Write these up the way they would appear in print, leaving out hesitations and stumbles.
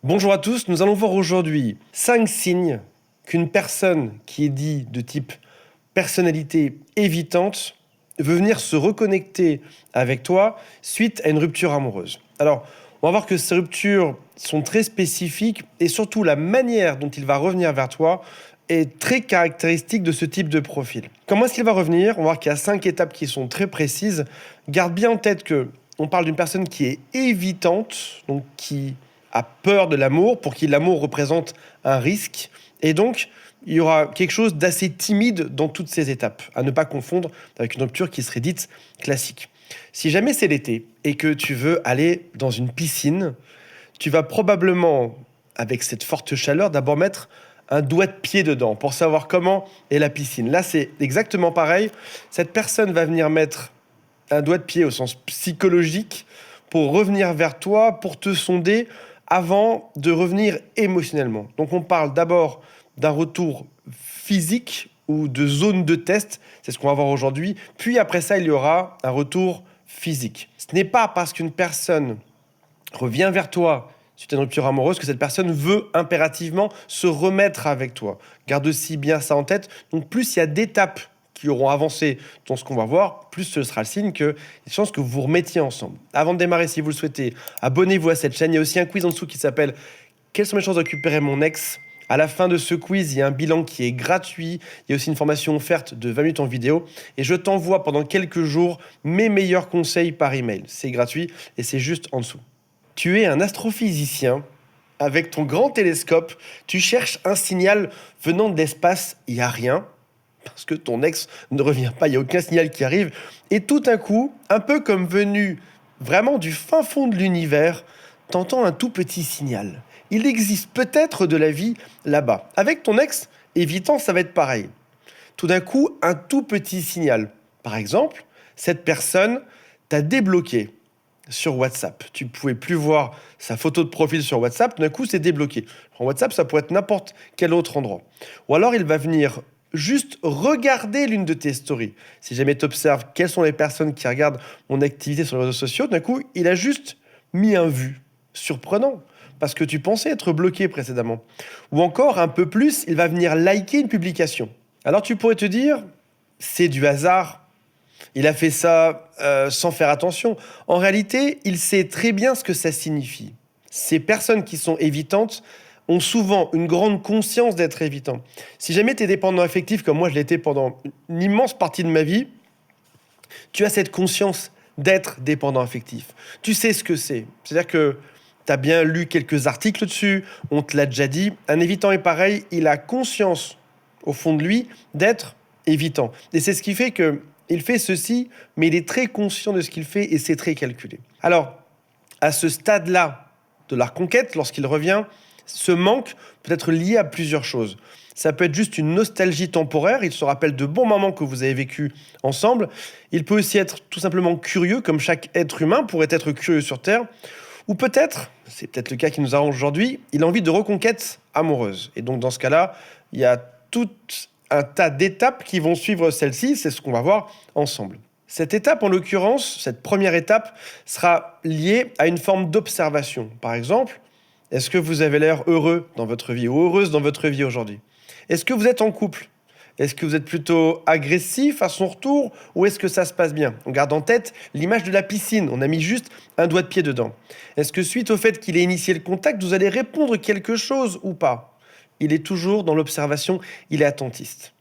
Bonjour à tous, nous allons voir aujourd'hui 5 signes qu'une personne qui est dit de type personnalité évitante veut venir se reconnecter avec toi suite à une rupture amoureuse. Alors, on va voir que ces ruptures sont très spécifiques et surtout la manière dont il va revenir vers toi est très caractéristique de ce type de profil. Comment est-ce qu'il va revenir? On va voir qu'il y a 5 étapes qui sont très précises. Garde bien en tête que on parle d'une personne qui est évitante, donc qui a peur de l'amour, pour qui l'amour représente un risque. Et donc, il y aura quelque chose d'assez timide dans toutes ces étapes, à ne pas confondre avec une rupture qui serait dite classique. Si jamais c'est l'été et que tu veux aller dans une piscine, tu vas probablement, avec cette forte chaleur, d'abord mettre un doigt de pied dedans pour savoir comment est la piscine. Là, c'est exactement pareil. Cette personne va venir mettre un doigt de pied au sens psychologique pour revenir vers toi, pour te sonder avant de revenir émotionnellement. Donc on parle d'abord d'un retour physique ou de zone de test, c'est ce qu'on va voir aujourd'hui, puis après ça il y aura un retour physique. Ce n'est pas parce qu'une personne revient vers toi suite à une rupture amoureuse que cette personne veut impérativement se remettre avec toi. Garde aussi bien ça en tête. Donc plus il y a d'étapes qui auront avancé dans ce qu'on va voir, plus ce sera le signe qu'il y a des chances que vous vous remettiez ensemble. Avant de démarrer, si vous le souhaitez, abonnez-vous à cette chaîne. Il y a aussi un quiz en dessous qui s'appelle « Quelles sont mes chances de récupérer mon ex ?» À la fin de ce quiz, il y a un bilan qui est gratuit. Il y a aussi une formation offerte de 20 minutes en vidéo. Et je t'envoie pendant quelques jours mes meilleurs conseils par email. C'est gratuit et c'est juste en dessous. Tu es un astrophysicien. Avec ton grand télescope, tu cherches un signal venant de l'espace. Il n'y a rien, parce que ton ex ne revient pas, il n'y a aucun signal qui arrive. Et tout d'un coup, un peu comme venu vraiment du fin fond de l'univers, t'entends un tout petit signal. Il existe peut-être de la vie là-bas. Avec ton ex, évitant, ça va être pareil. Tout d'un coup, un tout petit signal. Par exemple, cette personne t'a débloqué sur WhatsApp. Tu ne pouvais plus voir sa photo de profil sur WhatsApp, d'un coup, c'est débloqué. En WhatsApp, ça pourrait être n'importe quel autre endroit. Ou alors, il va venir juste regarder l'une de tes stories. Si jamais tu observes quelles sont les personnes qui regardent mon activité sur les réseaux sociaux, d'un coup, il a juste mis un vu. Surprenant, parce que tu pensais être bloqué précédemment. Ou encore, un peu plus, il va venir liker une publication. Alors tu pourrais te dire, c'est du hasard. Il a fait ça sans faire attention. En réalité, il sait très bien ce que ça signifie. Ces personnes qui sont évitantes ont souvent une grande conscience d'être évitants. Si jamais tu es dépendant affectif, comme moi je l'étais pendant une immense partie de ma vie, tu as cette conscience d'être dépendant affectif. Tu sais ce que c'est. C'est-à-dire que tu as bien lu quelques articles dessus, on te l'a déjà dit. Un évitant est pareil, il a conscience, au fond de lui, d'être évitant. Et c'est ce qui fait que il fait ceci, mais il est très conscient de ce qu'il fait et c'est très calculé. Alors, à ce stade-là de la reconquête, lorsqu'il revient, ce manque peut être lié à plusieurs choses. Ça peut être juste une nostalgie temporaire, il se rappelle de bons moments que vous avez vécus ensemble. Il peut aussi être tout simplement curieux, comme chaque être humain pourrait être curieux sur Terre. Ou peut-être, c'est peut-être le cas qui nous arrange aujourd'hui, il a envie de reconquête amoureuse. Et donc dans ce cas-là, il y a tout un tas d'étapes qui vont suivre celle-ci, c'est ce qu'on va voir ensemble. Cette étape, en l'occurrence, cette première étape, sera liée à une forme d'observation. Par exemple, est-ce que vous avez l'air heureux dans votre vie ou heureuse dans votre vie aujourd'hui? Est-ce que vous êtes en couple? Est-ce que vous êtes plutôt agressif à son retour ou est-ce que ça se passe bien? On garde en tête l'image de la piscine, on a mis juste un doigt de pied dedans. Est-ce que suite au fait qu'il ait initié le contact, vous allez répondre quelque chose ou pas? Il est toujours dans l'observation, il est attentiste.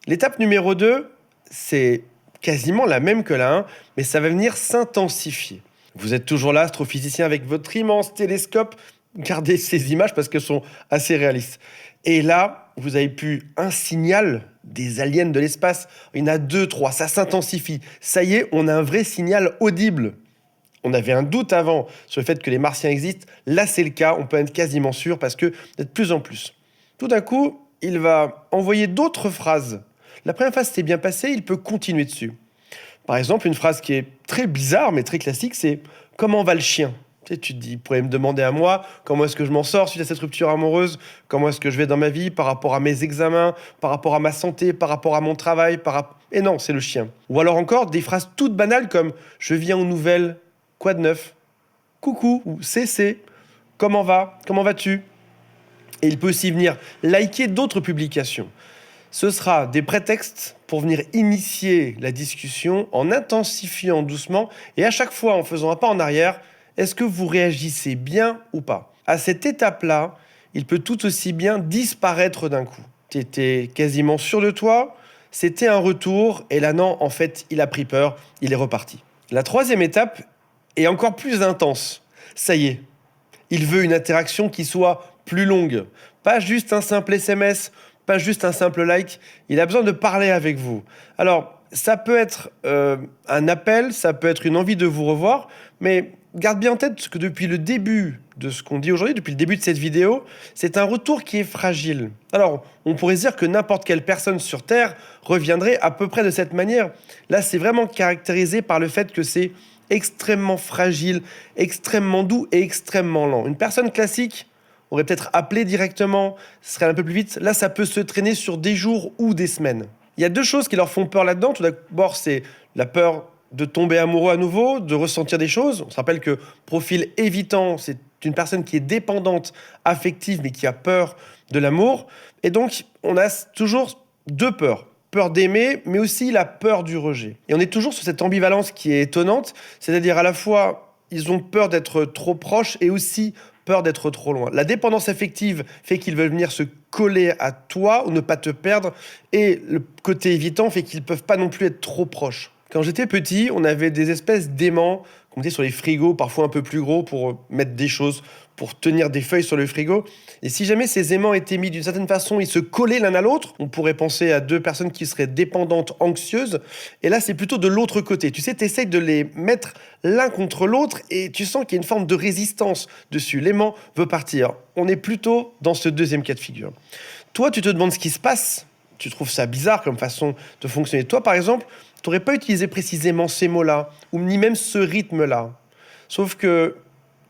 L'étape numéro 2, c'est quasiment la même que la 1, mais ça va venir s'intensifier. Vous êtes toujours là, astrophysicien, avec votre immense télescope. Gardez ces images parce qu'elles sont assez réalistes. Et là, vous avez pu un signal des aliens de l'espace. Il y en a 2, 3, ça s'intensifie. Ça y est, on a un vrai signal audible. On avait un doute avant sur le fait que les Martiens existent. Là, c'est le cas, on peut être quasiment sûr parce que de plus en plus. Tout d'un coup, il va envoyer d'autres phrases. La première phrase s'est bien passée, il peut continuer dessus. Par exemple, une phrase qui est très bizarre, mais très classique, c'est « Comment va le chien ?» Tu sais, tu te dis, il pourrait me demander à moi comment est-ce que je m'en sors suite à cette rupture amoureuse, comment est-ce que je vais dans ma vie par rapport à mes examens, par rapport à ma santé, par rapport à mon travail, Et non, c'est le chien. Ou alors encore des phrases toutes banales comme « Je viens aux nouvelles, quoi de neuf ?» Coucou ou CC. comment va? Comment vas-tu? Et il peut aussi venir liker d'autres publications. Ce sera des prétextes pour venir initier la discussion en intensifiant doucement et à chaque fois en faisant un pas en arrière. Est-ce que vous réagissez bien ou pas? À cette étape-là, il peut tout aussi bien disparaître d'un coup. Tu étais quasiment sûr de toi, c'était un retour, et là non, en fait, il a pris peur, il est reparti. La troisième étape est encore plus intense. Ça y est, il veut une interaction qui soit plus longue. Pas juste un simple SMS, pas juste un simple like, il a besoin de parler avec vous. Alors, ça peut être un appel, ça peut être une envie de vous revoir, mais garde bien en tête que depuis le début de ce qu'on dit aujourd'hui, depuis le début de cette vidéo, c'est un retour qui est fragile. Alors, on pourrait se dire que n'importe quelle personne sur Terre reviendrait à peu près de cette manière. Là, c'est vraiment caractérisé par le fait que c'est extrêmement fragile, extrêmement doux et extrêmement lent. Une personne classique aurait peut-être appelé directement, ce serait un peu plus vite. Là, ça peut se traîner sur des jours ou des semaines. Il y a deux choses qui leur font peur là-dedans. Tout d'abord, c'est la peur de tomber amoureux à nouveau, de ressentir des choses. On se rappelle que profil évitant, c'est une personne qui est dépendante, affective, mais qui a peur de l'amour. Et donc, on a toujours deux peurs. Peur d'aimer, mais aussi la peur du rejet. Et on est toujours sur cette ambivalence qui est étonnante, c'est-à-dire à la fois, ils ont peur d'être trop proches et aussi peur d'être trop loin. La dépendance affective fait qu'ils veulent venir se coller à toi ou ne pas te perdre, et le côté évitant fait qu'ils ne peuvent pas non plus être trop proches. Quand j'étais petit, on avait des espèces d'aimants qu'on mettait sur les frigos, parfois un peu plus gros, pour mettre des choses, pour tenir des feuilles sur le frigo. Et si jamais ces aimants étaient mis d'une certaine façon, ils se collaient l'un à l'autre, on pourrait penser à deux personnes qui seraient dépendantes, anxieuses. Et là, c'est plutôt de l'autre côté. Tu sais, tu essayes de les mettre l'un contre l'autre et tu sens qu'il y a une forme de résistance dessus. L'aimant veut partir. On est plutôt dans ce deuxième cas de figure. Toi, tu te demandes ce qui se passe. Tu trouves ça bizarre comme façon de fonctionner. Toi, par exemple, tu n'aurais pas utilisé précisément ces mots-là, ou ni même ce rythme-là. Sauf que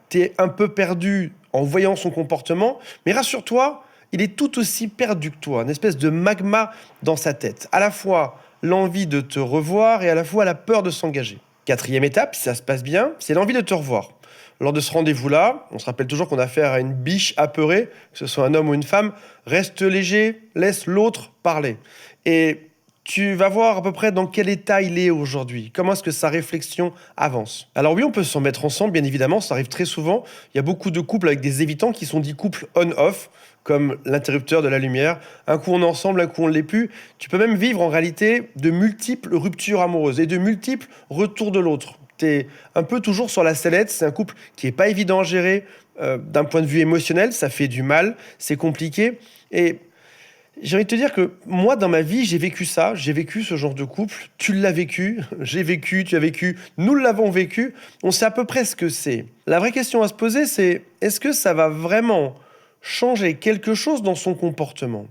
tu es un peu perdu en voyant son comportement, mais rassure-toi, il est tout aussi perdu que toi, une espèce de magma dans sa tête. À la fois l'envie de te revoir et à la fois la peur de s'engager. Quatrième étape, si ça se passe bien, c'est l'envie de te revoir. Lors de ce rendez-vous-là, on se rappelle toujours qu'on a affaire à une biche apeurée, que ce soit un homme ou une femme. Reste léger, laisse l'autre parler. Et tu vas voir à peu près dans quel état il est aujourd'hui. Comment est-ce que sa réflexion avance. Alors oui, on peut s'en mettre ensemble, bien évidemment, ça arrive très souvent. Il y a beaucoup de couples avec des évitants qui sont dits couples on-off, comme l'interrupteur de la lumière. Un coup on est ensemble, un coup on ne l'est plus. Tu peux même vivre en réalité de multiples ruptures amoureuses et de multiples retours de l'autre. Tu es un peu toujours sur la sellette, c'est un couple qui n'est pas évident à gérer d'un point de vue émotionnel, ça fait du mal, c'est compliqué. Et j'ai envie de te dire que moi, dans ma vie, j'ai vécu ça, j'ai vécu ce genre de couple, tu l'as vécu, j'ai vécu, tu as vécu, nous l'avons vécu, on sait à peu près ce que c'est. La vraie question à se poser, c'est est-ce que ça va vraiment changer quelque chose dans son comportement ?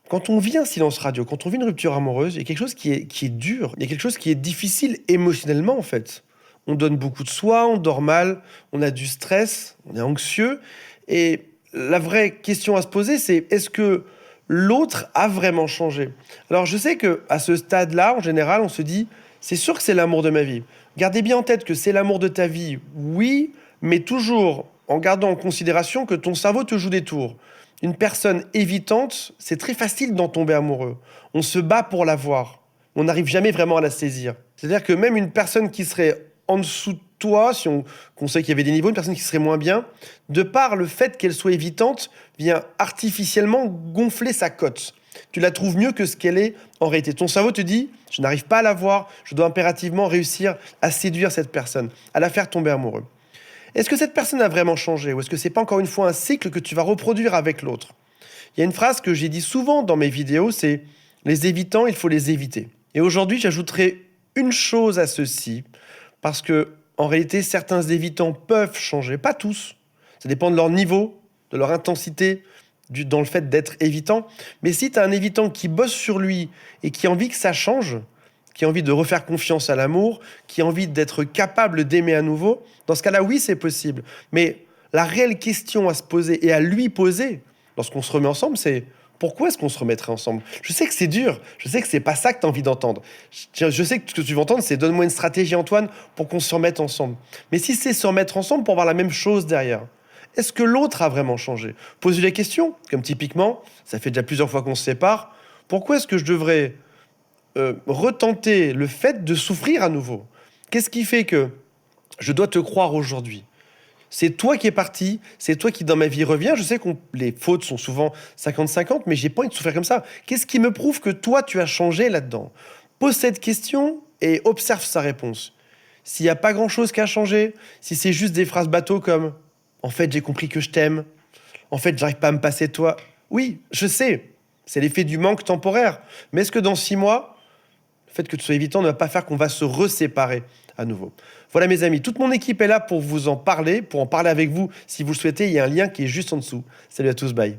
Quand on vit un silence radio, quand on vit une rupture amoureuse, il y a quelque chose qui est dur, il y a quelque chose qui est difficile émotionnellement en fait. On donne beaucoup de soi, on dort mal, on a du stress, on est anxieux. Et la vraie question à se poser, c'est est-ce que l'autre a vraiment changé ? Alors je sais qu'à ce stade-là, en général, on se dit c'est sûr que c'est l'amour de ma vie. Gardez bien en tête que c'est l'amour de ta vie, oui, mais toujours en gardant en considération que ton cerveau te joue des tours. Une personne évitante, c'est très facile d'en tomber amoureux. On se bat pour la voir. On n'arrive jamais vraiment à la saisir. C'est-à-dire que même une personne qui serait en dessous de toi, si on sait qu'il y avait des niveaux, une personne qui serait moins bien, de par le fait qu'elle soit évitante, vient artificiellement gonfler sa cote. Tu la trouves mieux que ce qu'elle est en réalité. Ton cerveau te dit, je n'arrive pas à la voir, je dois impérativement réussir à séduire cette personne, à la faire tomber amoureux. Est-ce que cette personne a vraiment changé ou est-ce que c'est pas encore une fois un cycle que tu vas reproduire avec l'autre ? Il y a une phrase que j'ai dit souvent dans mes vidéos, c'est « les évitants, il faut les éviter ». Et aujourd'hui, j'ajouterai une chose à ceci, parce que en réalité, certains évitants peuvent changer, pas tous. Ça dépend de leur niveau, de leur intensité, dans le fait d'être évitant. Mais si tu as un évitant qui bosse sur lui et qui a envie que ça change, qui a envie de refaire confiance à l'amour, qui a envie d'être capable d'aimer à nouveau, dans ce cas-là, oui, c'est possible. Mais la réelle question à se poser et à lui poser, lorsqu'on se remet ensemble, c'est pourquoi est-ce qu'on se remettrait ensemble ? Je sais que c'est dur, je sais que c'est pas ça que tu as envie d'entendre. Je sais que ce que tu veux entendre, c'est donne-moi une stratégie, Antoine, pour qu'on se remette ensemble. Mais si c'est se remettre ensemble pour voir la même chose derrière, Est-ce que l'autre a vraiment changé? Posez la question, comme typiquement, ça fait déjà plusieurs fois qu'on se sépare, pourquoi est-ce que je devrais retenter le fait de souffrir à nouveau? Qu'est-ce qui fait que je dois te croire aujourd'hui? C'est toi qui es parti, c'est toi qui dans ma vie reviens. Je sais que les fautes sont souvent 50-50, mais j'ai pas envie de souffrir comme ça. Qu'est-ce qui me prouve que toi tu as changé là-dedans? Pose cette question et observe sa réponse. S'il n'y a pas grand-chose qui a changé, si c'est juste des phrases bateaux comme « En fait, j'ai compris que je t'aime. En fait, j'arrive pas à me passer de toi. » Oui, je sais, c'est l'effet du manque temporaire. Mais est-ce que dans 6 mois, le fait que tu sois évitant ne va pas faire qu'on va se reséparer à nouveau? Voilà mes amis, toute mon équipe est là pour vous en parler, pour en parler avec vous si vous le souhaitez. Il y a un lien qui est juste en dessous. Salut à tous, bye.